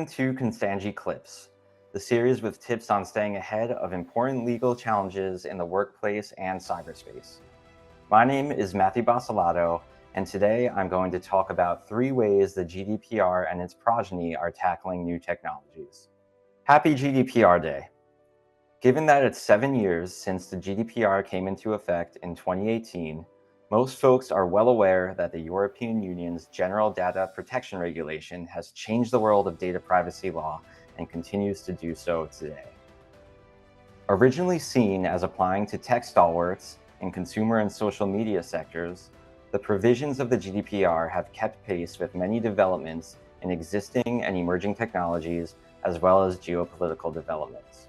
Welcome to Constangy Clips, the series with tips on staying ahead of important legal challenges in the workplace and cyberspace. My name is Matthew Basilotto, and today I'm going to talk about 3 ways the GDPR and its progeny are tackling new technologies. Happy GDPR Day! Given that it's 7 years since the GDPR came into effect in 2018, most folks are well aware that the European Union's General Data Protection Regulation has changed the world of data privacy law and continues to do so today. Originally seen as applying to tech stalwarts in consumer and social media sectors, the provisions of the GDPR have kept pace with many developments in existing and emerging technologies, as well as geopolitical developments.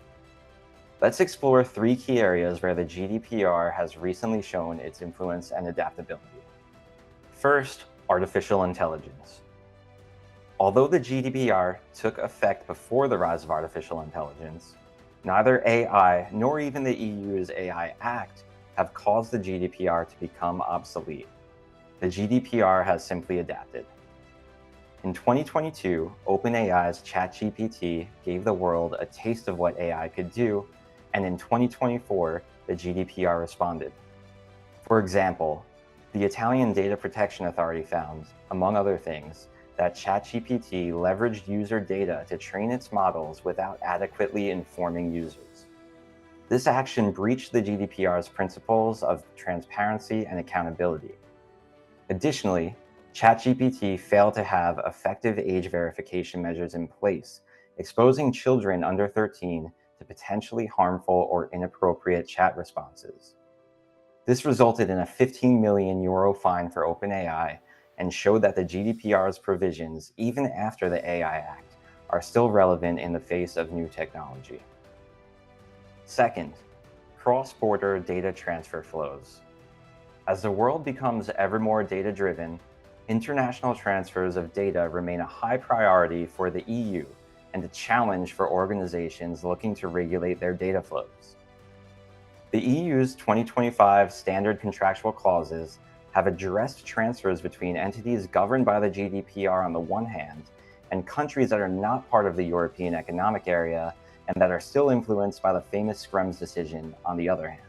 Let's explore 3 key areas where the GDPR has recently shown its influence and adaptability. First, artificial intelligence. Although the GDPR took effect before the rise of artificial intelligence, neither AI nor even the EU's AI Act have caused the GDPR to become obsolete. The GDPR has simply adapted. In 2022, OpenAI's ChatGPT gave the world a taste of what AI could do, and in 2024, the GDPR responded. For example, the Italian Data Protection Authority found, among other things, that ChatGPT leveraged user data to train its models without adequately informing users. This action breached the GDPR's principles of transparency and accountability. Additionally, ChatGPT failed to have effective age verification measures in place, exposing children under 13 to potentially harmful or inappropriate chat responses. This resulted in a €15 million fine for OpenAI and showed that the GDPR's provisions, even after the AI Act, are still relevant in the face of new technology. Second, cross-border data transfer flows. As the world becomes ever more data-driven, international transfers of data remain a high priority for the EU and a challenge for organizations looking to regulate their data flows. The EU's 2025 Standard Contractual Clauses have addressed transfers between entities governed by the GDPR on the one hand, and countries that are not part of the European Economic Area and that are still influenced by the famous Schrems decision on the other hand.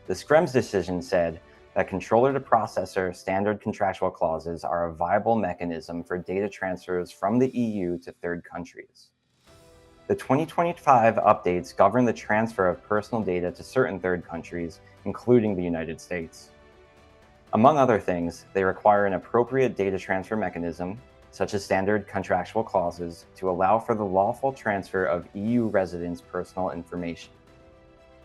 The Schrems decision said that controller-to-processor standard contractual clauses are a viable mechanism for data transfers from the EU to third countries. The 2025 updates govern the transfer of personal data to certain third countries, including the United States. Among other things, they require an appropriate data transfer mechanism, such as standard contractual clauses, to allow for the lawful transfer of EU residents' personal information.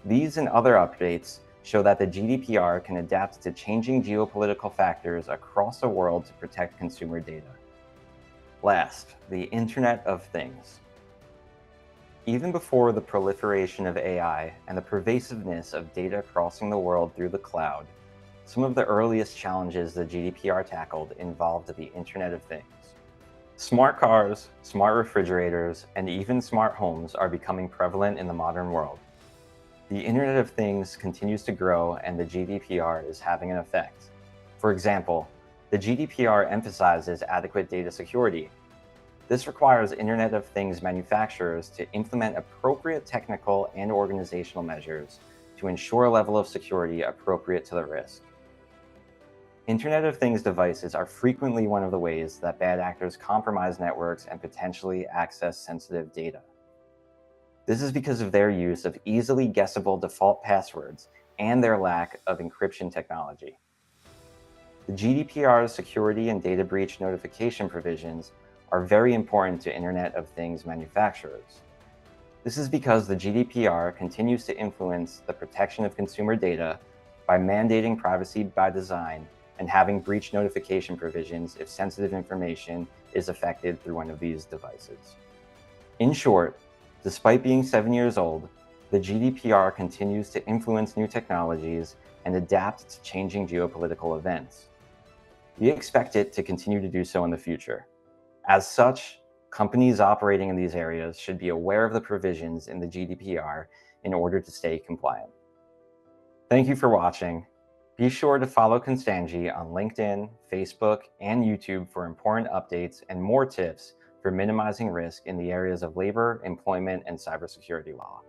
These and other updates show that the GDPR can adapt to changing geopolitical factors across the world to protect consumer data. Last, the Internet of Things. Even before the proliferation of AI and the pervasiveness of data crossing the world through the cloud, some of the earliest challenges the GDPR tackled involved the Internet of Things. Smart cars, smart refrigerators, and even smart homes are becoming prevalent in the modern world. The Internet of Things continues to grow, and the GDPR is having an effect. For example, the GDPR emphasizes adequate data security. This requires Internet of Things manufacturers to implement appropriate technical and organizational measures to ensure a level of security appropriate to the risk. Internet of Things devices are frequently one of the ways that bad actors compromise networks and potentially access sensitive data. This is because of their use of easily guessable default passwords and their lack of encryption technology. The GDPR's security and data breach notification provisions are very important to Internet of Things manufacturers. This is because the GDPR continues to influence the protection of consumer data by mandating privacy by design and having breach notification provisions if sensitive information is affected through one of these devices. In short, despite being 7 years old, the GDPR continues to influence new technologies and adapt to changing geopolitical events. We expect it to continue to do so in the future. As such, companies operating in these areas should be aware of the provisions in the GDPR in order to stay compliant. Thank you for watching. Be sure to follow Constangy on LinkedIn, Facebook, and YouTube for important updates and more tips for minimizing risk in the areas of labor, employment, and cybersecurity law.